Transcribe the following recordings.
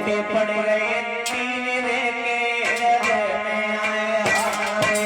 छोटे पड़ गए तीन के हृदय में आए हारे।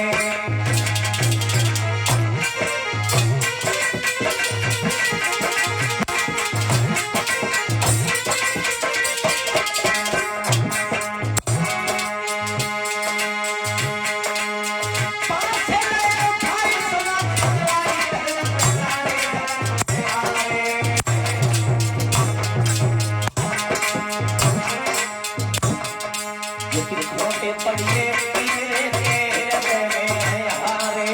छोटे पड़े तीन के हृदय में हारे।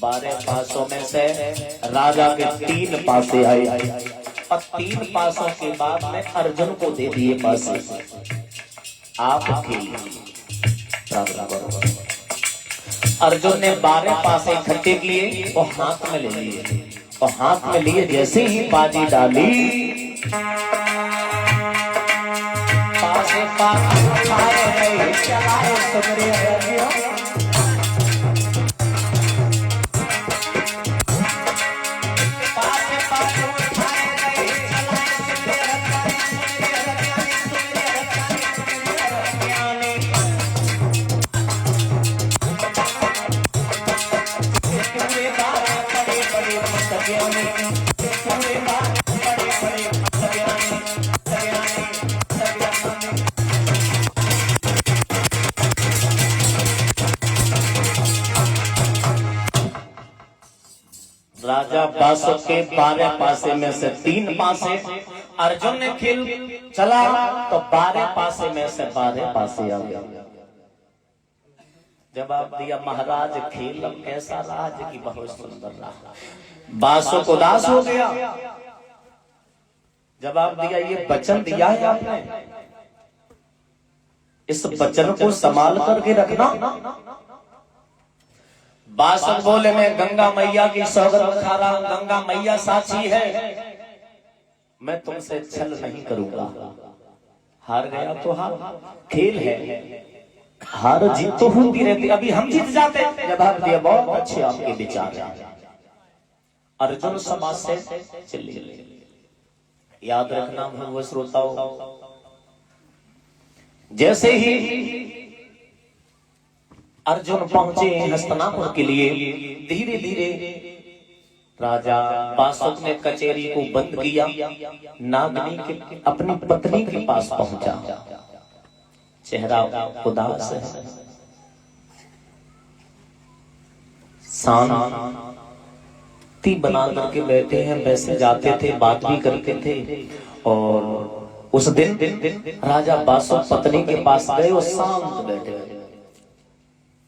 12 पासों में से राजा के 3 पासे आए और 3 पासों के बाद में अर्जुन को दे दिए पासे। आप अर्जुन ने 12 पासे इकट्ठे किए और हाथ में ले लिए और हाथ में लिए जैसे ही बाजी डाली पासे पासे उठाए गए चलाए सुमरे हरियो। पासे पासे उठाए गए चलाए सुमरे हरियाणी पूरे बार बड़े बड़े सत्यानी पूरे बार बड़े बड़े सत्यानी राजा बासुक के 12 पासे में से 3 पासे अर्जुन ने खेल चला तो 12 पासे में से 12 पासे आ गया। जवाब दिया महाराज खेल कैसा रहा कि बहुत सुंदर रहा। बासुक उदास हो गया। जवाब दिया ये वचन दिया है आपने, इस वचन को संभाल करके रखना। बासुक बोले मैं गंगा मैया की सौगंध खा रहा हूं, गंगा मैया साक्षी है, मैं तुमसे छल नहीं करूंगा। हार गया तो हार, खेल है, हार जीत तो होती रहती, अभी हम जीत जाते। जवाब दिया बहुत अच्छे आपके विचार हैं। अर्जुन समाज से चलिए, याद रखना वो श्रोताओं, जैसे ही अर्जुन पहुंचे हस्तिनापुर के लिए, धीरे धीरे राजा बासुक ने कचेरी को बंद किया, नागनी के अपनी पत्नी के पास पहुंचा। चेहरा उदास है, शांति बना करके बैठे हैं, वैसे जाते थे बात भी करते थे। और उस दिन राजा बासुक पत्नी के पास गए और शांत बैठे।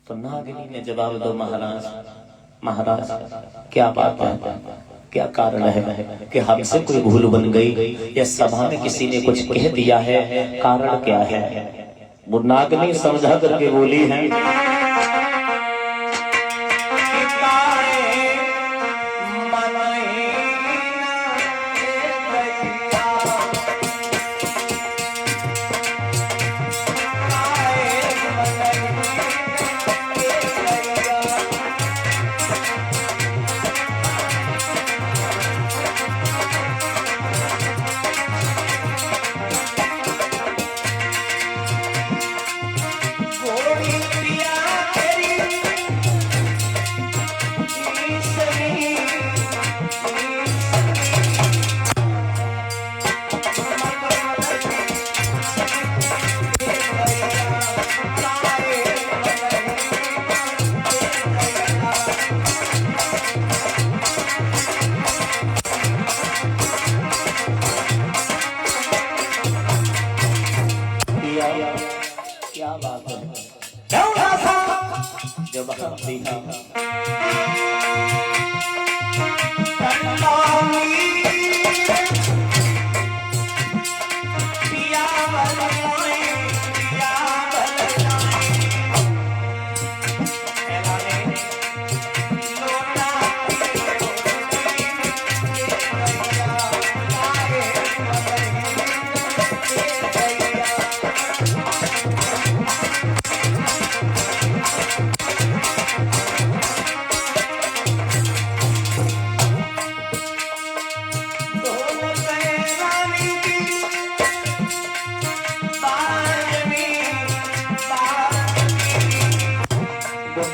तो नागिनी ने जवाब दो महाराज, महाराज क्या बात है, क्या कारण है कि हमसे कोई भूल बन गई या सभा में किसी ने कुछ कह दिया है, कारण क्या है? वो नागिनी समझा करके बोली है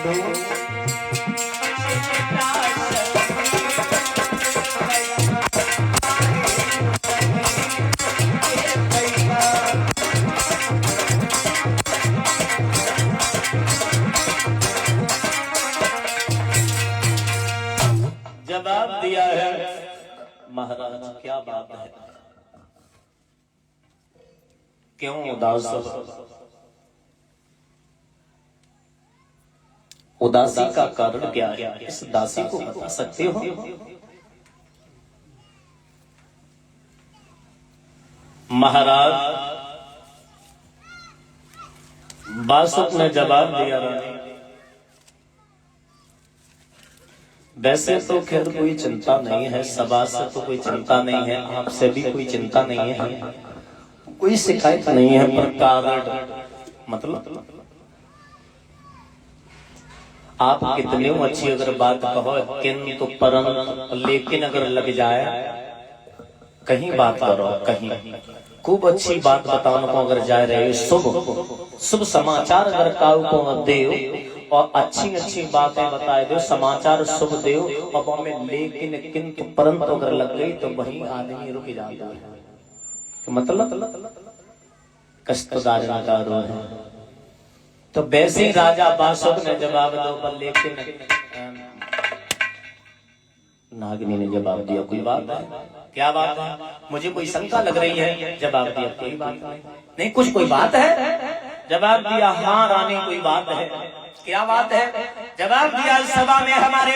जवाब दिया है महाराज, क्या बात है, क्यों उदास हो? उदासी का कारण क्या है, इस दासी को बता सकते हो? महाराज बासुक ने जवाब दिया, वैसे तो खैर कोई चिंता नहीं है, सभा से तो कोई चिंता नहीं है, आपसे भी कोई चिंता नहीं है, कोई शिकायत नहीं है, पर कारण मतलब आप कितने अच्छी अगर बात कहो, किंतु परंतु लेकिन अगर लग जाए, कहीं बात करो, कहीं खूब अच्छी बात बताने को अगर जा रहे, शुभ समाचार अगर काऊ को दे और अच्छी अच्छी बातें बताए दो, समाचार शुभ दो, अब में लेकिन किंतु परंतु अगर लग गई तो वही आदमी रुक जाता है, मतलब कष्टदार है। तो वैसे ही राजा बासुक ने जवाब दो, पर लेकिन नागिनी ने जवाब दिया, कोई बात है, क्या बात है, मुझे कोई शंका लग रही है, जवाब दिया कोई बात नहीं, कुछ कोई बात है, जवाब दिया हाँ रानी कोई बात है, क्या बात है, जवाब दिया सभा में हमारे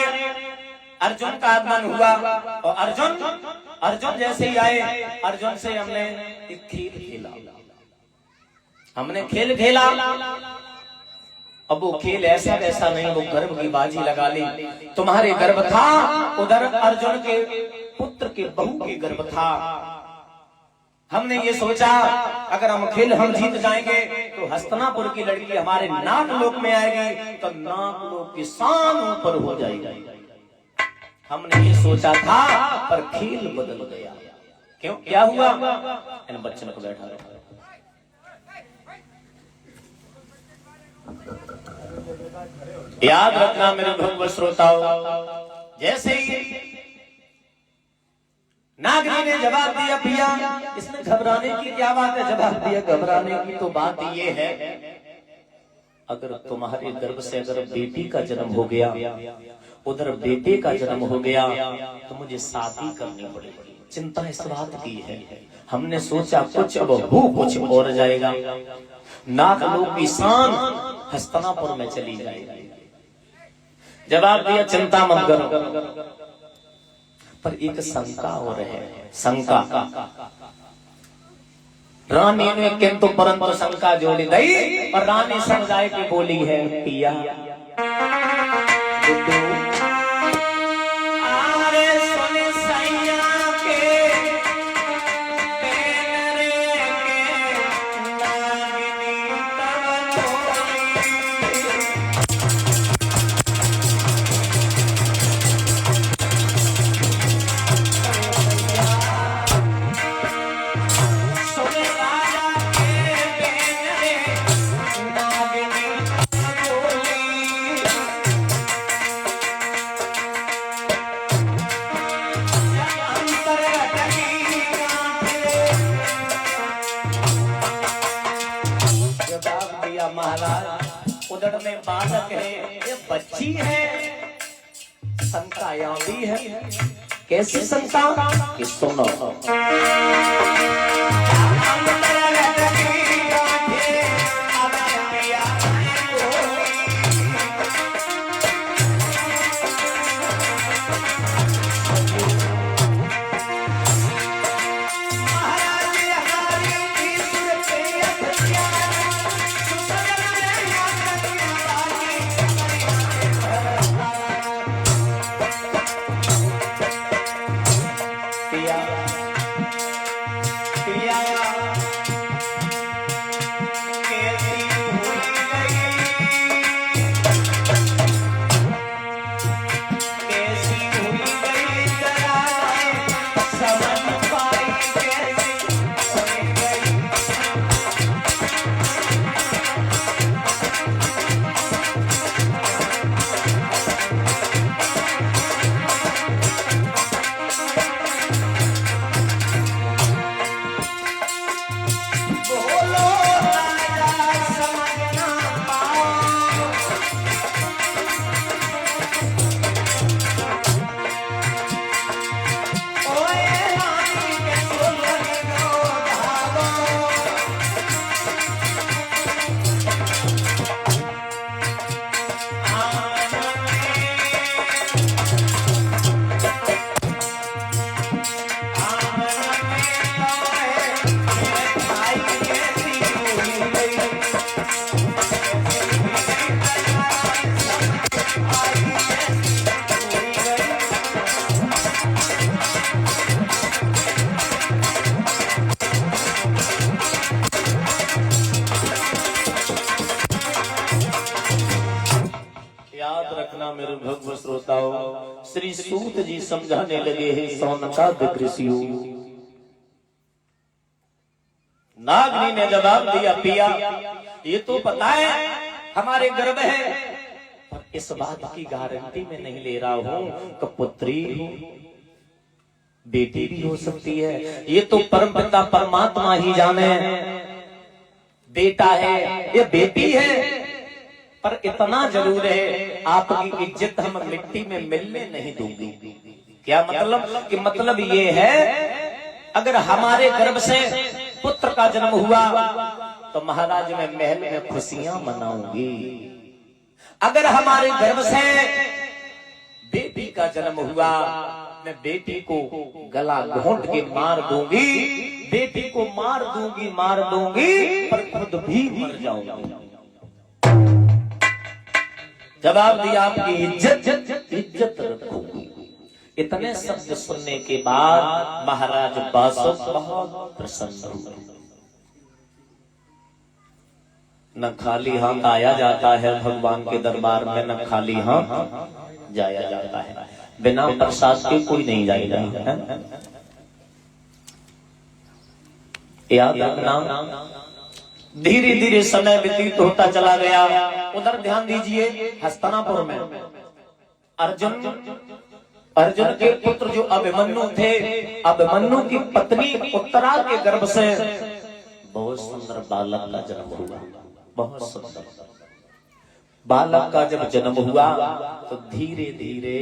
अर्जुन का आगमन हुआ और अर्जुन जैसे ही आए, अर्जुन से हमने एक खेल खेला, हमने खेल खेला, अब वो खेल ऐसा वैसा नहीं, वो गर्भ की बाजी लगा ली, तुम्हारे गर्भ था, उधर अर्जुन के पुत्र के बहू के गर्भ था, हमने ये सोचा अगर हम खेल हम जीत जाएंगे तो हस्तिनापुर की लड़की हमारे नागलोक में आएगी, तो नागलोक की शान ऊपर हो जाएगी, हमने ये सोचा था, पर खेल बदल गया, क्यों, क्या हुआ, इन बच्चों को बैठा रहा, याद रखना मेरे भक्त श्रोताओं, जैसे ही नागिनी ने जवाब दिया, पिया इसमें घबराने की क्या बात है, जवाब दिया घबराने की तो बात ये है, अगर तुम्हारे गर्भ से अगर बेटी का जन्म हो गया, उधर बेटे का जन्म हो गया, तो मुझे शादी करनी पड़ेगी, चिंता इस बात की है, हमने सोचा कुछ अब हो कुछ और जाएगा, नागलोक की शान हस्तिनापुर में चली जाएगी, जवाब दिया चिंता मत करो, पर एक शंका और है, शंका, रानी ने किंतु परंतु शंका जोड़ी गई और रानी समझाए कि बोली है, पिया उधर में बालक है, ये बच्ची है, शंका भी है, कैसी शंका कि सुनो, पिया श्री सूत जी समझाने लगे हैं सौनकाद ऋषियों। नागनी ने जवाब दिया, पिया ये तो पता है हमारे गर्भ है, पर इस बात की गारंटी में नहीं ले रहा हूं कि पुत्री हो, बेटी भी हो सकती है। ये तो परमपिता परमात्मा ही जाने बेटा है ये बेटी है। पर इतना जरूर है आपकी इज्जत हम मिट्टी में मिलने नहीं दूंगी। क्या मतलब? कि मतलब ये है अगर हमारे गर्भ से पुत्र का जन्म हुआ तो महाराज मैं महल में खुशियां मनाऊंगी। अगर हमारे गर्भ से बेटी का जन्म हुआ मैं बेटी को गला घोंट के मार दूंगी, बेटी को मार दूंगी पर खुद भी मर जाऊंगी। जवाब दिया आपकी इज्जत रखूंगी। इतने शब्द सुनने के बाद महाराज बासव बहुत प्रसन्न हुए। न खाली हाथ आया जाता है भगवान के दरबार में, न खाली हाथ जाया जाता है। बिना प्रसाद के कोई नहीं जाएगा। याद रखना। धीरे धीरे समय व्यतीत होता चला गया। उधर ध्यान दीजिए, हस्तिनापुर में अर्जुन के पुत्र जो अभिमन्यु थे, अभिमन्यु की पत्नी उत्तरा के गर्भ से बहुत सुंदर बालक का जन्म हुआ। बहुत सुंदर बालक का जब जन्म हुआ तो धीरे धीरे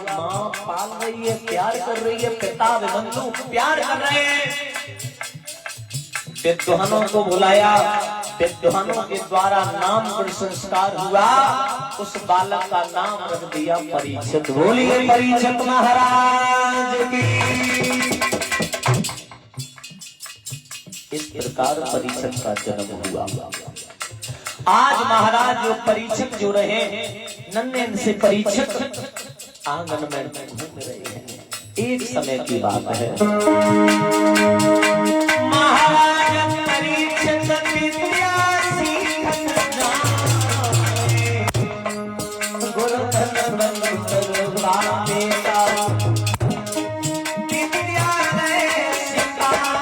माँ पाल रही है, प्यार कर रही है, पिता अभिमन्यु प्यार कर रहे हैं। विद्वानों को बुलाया, विद्वानों के द्वारा नाम संस्कार हुआ। उस बालक का नाम रख दिया परीक्षित। बोलिए परीक्षित महाराज की। इस प्रकार परीक्षित का जन्म हुआ। आज महाराज जो परीक्षित जो रहे नन्हे से परीक्षित आंगन में घूम रहे हैं। एक समय की बात है, महाराज परीक्षित विद्या सीखत जाए, गुरुधन बेटा विद्यालय सिखाए।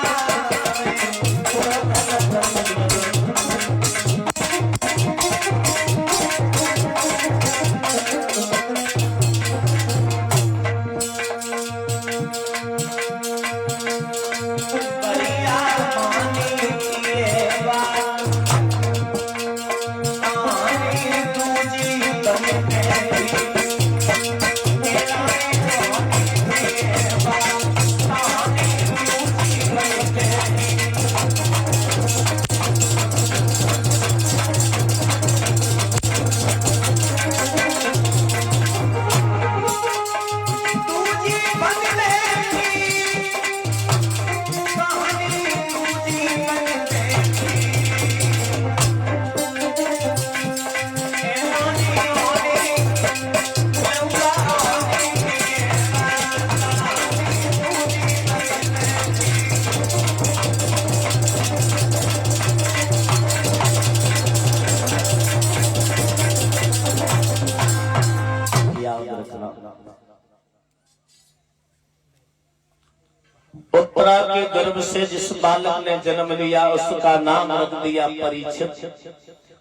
उत्तरा के गर्भ से जिस बालक ने जन्म लिया उसका नाम रख दिया परीक्षित।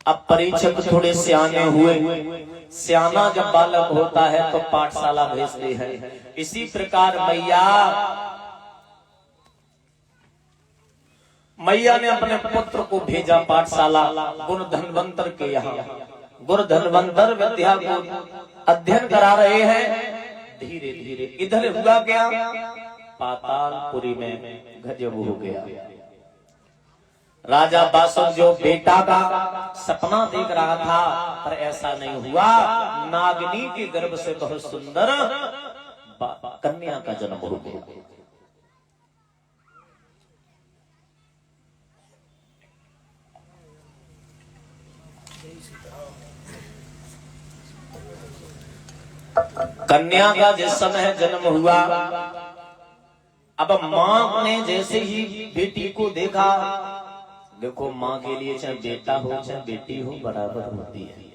अब परीक्षित थोड़े सियाने हुए। सियाना जब बालक होता है तो पाठशाला भेजते हैं। इसी प्रकार मैया ने अपने पुत्र को भेजा पाठशाला गुरु धनवंतर के यहाँ। गुरु धनवंतर विद्या को अध्ययन करा रहे हैं। धीरे धीरे इधर हुआ क्या, पातालपुरी में गजब हो गया। राजा बासुक जो बेटा का सपना देख रहा था, पर ऐसा नहीं हुआ। नागिनी के गर्भ से बहुत सुंदर कन्या का जन्म हो गया। कन्या का जिस समय जन्म हुआ, अब मां ने जैसे ही बेटी को देखा, देखो मां के लिए चाहे बेटा हो चाहे बेटी हो बराबर होती है।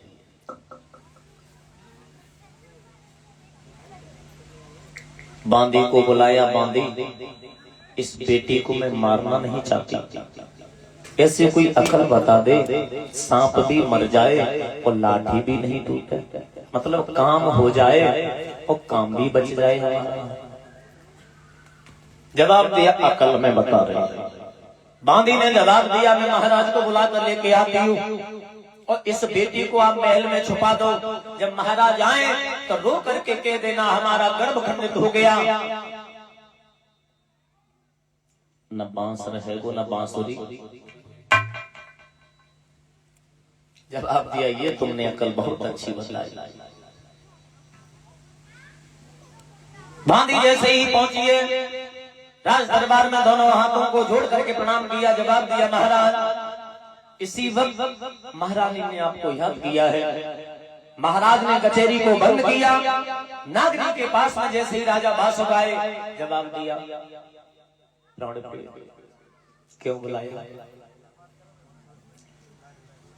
बांदी को बुलाया, बांदी इस बेटी को मैं मारना नहीं चाहती, ऐसे कोई अकल बता दे, सांप भी मर जाए और लाठी भी नहीं टूटे, मतलब काम हो जाए और काम भी बच जाए हमारा। जवाब दिया, अकल में बता रही। बांदी ने जवाब दिया, मैं महाराज को बुला कर लेके आती हूँ और इस बेटी को आप महल में छुपा दो। जब महाराज आए तो रो करके कह देना हमारा गर्भ खंडित हो गया। न बांस रहेगो न बांसुरी। जवाब दिया, ये तुमने अकल बहुत अच्छी बताई। बांदी जैसे ही पहुंची है, राज दरबार में दोनों हाथों को जोड़ करके प्रणाम किया। जवाब दिया, महाराज इसी वक्त महारानी ने आपको याद किया है। महाराज ने कचहरी को बंद किया। नागरी के पास में जैसे ही राजा बासुक आए, जवाब दिया, क्यों बुलाया?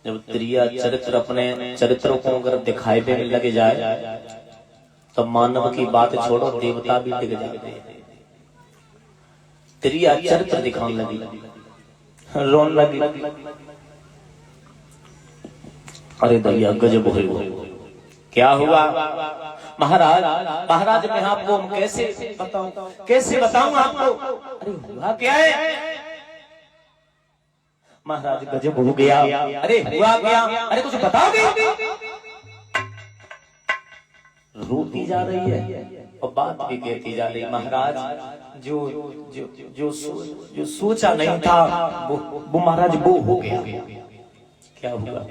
जब त्रिया चरित्र अपने चरित्रों को अगर दिखाई देने लगे जाए तो मानव की बात छोड़ो, देवता भी टिक जाते हैं। त्रिया चरित्र दिखाने लगी, रोन लगी। अरे दैया गजब हो गया। क्या हुआ? महाराज महाराज मैं आपको कैसे बताऊं आपको? अरे हुआ क्या है? महाराज गजब हो गया। अरे हुआ क्या? अरे कुछ बताओगे? रोती जा रही है और बात भी कहती जा रही। महाराज जो सोचा नहीं था वो महाराज वो हो गया। क्या हुआ?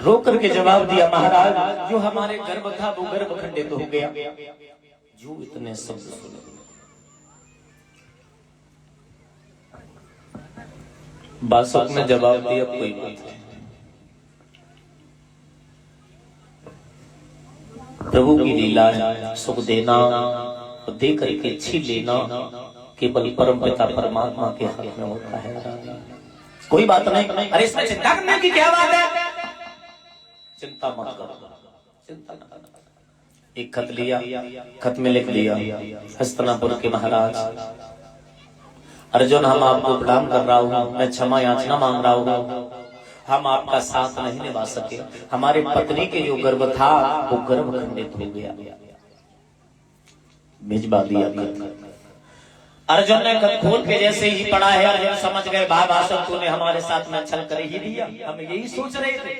रो करके जवाब दिया, महाराज जो हमारे गर्भ था वो गर्भ खंडित हो गया। जो इतने शब्द सुने, बासुक ने जवाब दिया, कोई बात नहीं, प्रभु की लीला है, सुख देना और दे करके छीन लेना केवल परम पिता परमात्मा के हाथ में होता है। कोई बात नहीं। अरे इसमें चिंता करने की क्या बात है? चिंता मत करो, चिंता न करो। एक खत लिया, खत में लिख दिया, हस्तिनापुर के महाराज अर्जुन, हम आपको प्रणाम कर रहा हूँ, मैं क्षमा याचना मांग रहा हूँ, हम आपका साथ नहीं निभा सके। हमारी पत्नी के जो गर्भ था वो गर्भ खंडित हो गया। भिजवा दिया खत। अर्जुन ने खत खोल के जैसे ही पढ़ा है, अर्जुन समझ गए, बाबा सब तूने हमारे साथ में छल कर ही दिया। हम यही सोच रहे थे,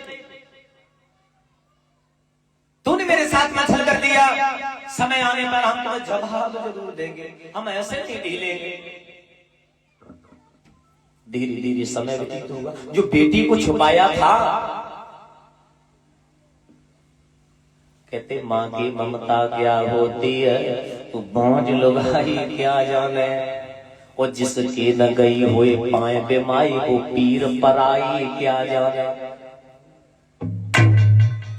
तूने मेरे साथ में छल कर दिया। समय आने पर हम तुम्हें जवाब जरूर देंगे, हम ऐसे नहीं ढीलेंगे। धीरे धीरे समय व्यतीत होगा। जो बेटी को छुपाया था, कहते माँ की ममता क्या होती है तो बांझ लुगाई क्या जाने, और जिसके न गई हुए पाए बेमाई वो पीर पराई क्या जाने।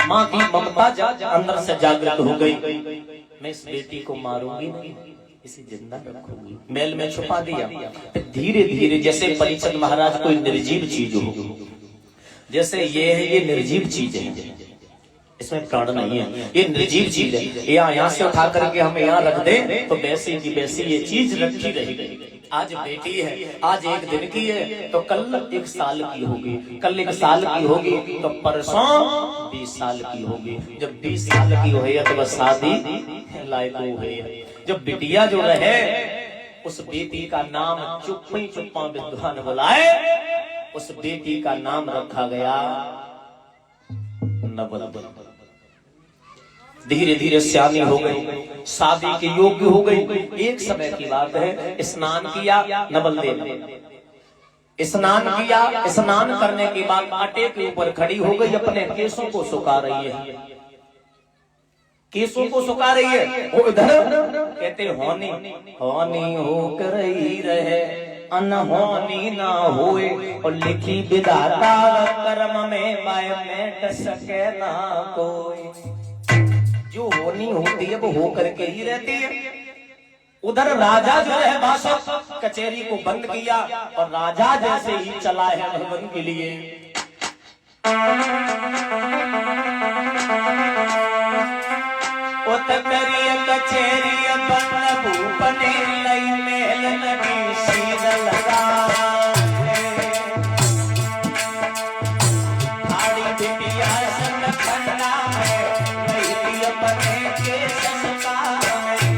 माँ की ममता अंदर से जागृत हो गई, मैं इस बेटी को मारूंगी नहीं, इसे जिंदा रखूंगी। महल में छुपा दिया। धीरे धीरे जैसे परीक्षित महाराज कोई निर्जीव चीज हो, जैसे ये है, ये निर्जीव चीज है, इसमें प्राण नहीं है, ये निर्जीव चीज है। यहाँ से उठा करके हम यहाँ रख दें तो वैसी की वैसी ये चीज रखी रहेगी। आज बेटी है, आज एक दिन की है तो कल 1 साल की होगी, कल 1 साल की होगी तो परसों 20 साल की होगी। जब 20 साल की हो तो बस शादी लायक हो गई। जब बिटिया जो रहे उस बेटी का नाम चुप्पा विद्वान बुलाए, उस बेटी का नाम रखा गया नवल। धीरे धीरे सियानी हो गई, शादी के योग्य हो गई। एक समय की बात है, स्नान किया नवल देव, स्नान किया। स्नान करने के बाद आटे के ऊपर खड़ी हो गई, अपने केसों को सुखा रही है, केसों को सुखा रही है। वो इधर कहते होनी होनी होकर ही रहे, अनहोनी ना होए, और लिखी विधाता कर्म में माय में सके ना कोई। जो होनी होती है वो हो करके ही रहती है। उधर राजा जो है बासुक कचहरी को बंद किया, और राजा जैसे ही चला है भवन के लिए, करिए कचेरी बंद भूपने लई मेल नदी सीध लगा, थाड़ी बिटिया संग खन्ना है, वही अपने के संस्कार है।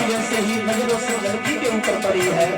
जैसे ही नजरों से लड़की के ऊपर पड़ी है,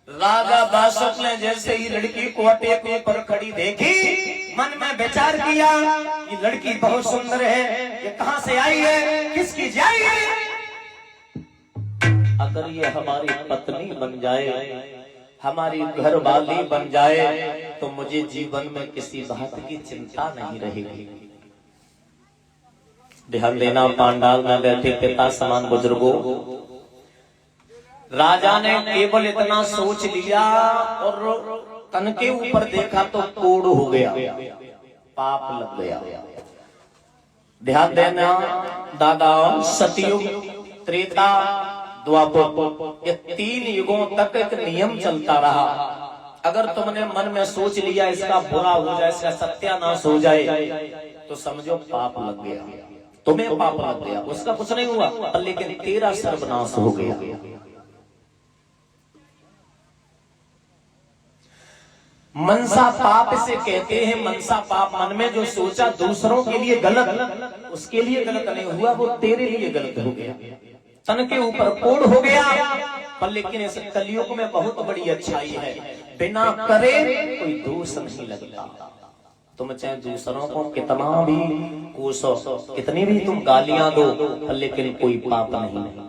राजा बासुक ने जैसे ही लड़की को अटे के ऊपर खड़ी देखी, मन में विचार किया, ये लड़की बहुत सुंदर है, ये कहां से आई है, किसकी जाई है? अगर ये हमारी पत्नी बन जाए, हमारी घरवाली बन जाए, तो मुझे जीवन में किसी बात की चिंता नहीं रहेगी। ध्यान देना, पांडाल में बैठे पिता समान बुजुर्गों, राजा ने केवल इतना सोच लिया और तन के ऊपर देखा तो कोड़ हो गया, पाप लग गया। ध्यान देना दादा, सतयुग, त्रेता, द्वापर, ये 3 युगों तक एक नियम चलता रहा। अगर तुमने मन में सोच लिया इसका बुरा हो जाए, इसका सत्यानाश हो जाए, तो समझो पाप लग गया, तुम्हें पाप लग गया। उसका कुछ नहीं हुआ, लेकिन तेरा सर्वनाश हो गया। मनसा पाप से कहते हैं, मनसा पाप, मन में जो सोचा दूसरों के लिए गलत, उसके लिए गलत नहीं हुआ, वो तेरे लिए गलत हो गया, तन के ऊपर कोड़ हो गया। पर लेकिन इस कलयुग में बहुत बड़ी अच्छाई है, बिना करे कोई दोष नहीं लगता। तुम चाहे दूसरों को कितना भी कोसो, कितनी भी तुम गालियां दो, लेकिन कोई पाप नहीं।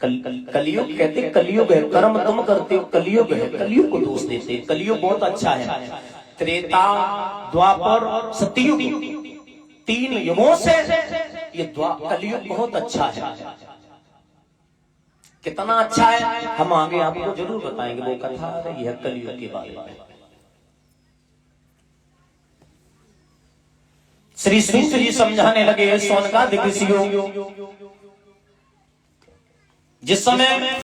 कलयुग कहते, कलयुग है, कर्म तुम करते हो, कलयुग है, कलयुग को दोष देते। कलयुग बहुत अच्छा है। त्रेता, द्वापर, सतयुग, 3 युगों से ये कलयुग बहुत अच्छा है। कितना अच्छा है हम आगे आपको जरूर बताएंगे, वो कथा आ रही है कलयुग के बारे में। श्री सूत जी समझाने लगे, सोनकादिक ऋषियों, जिस समय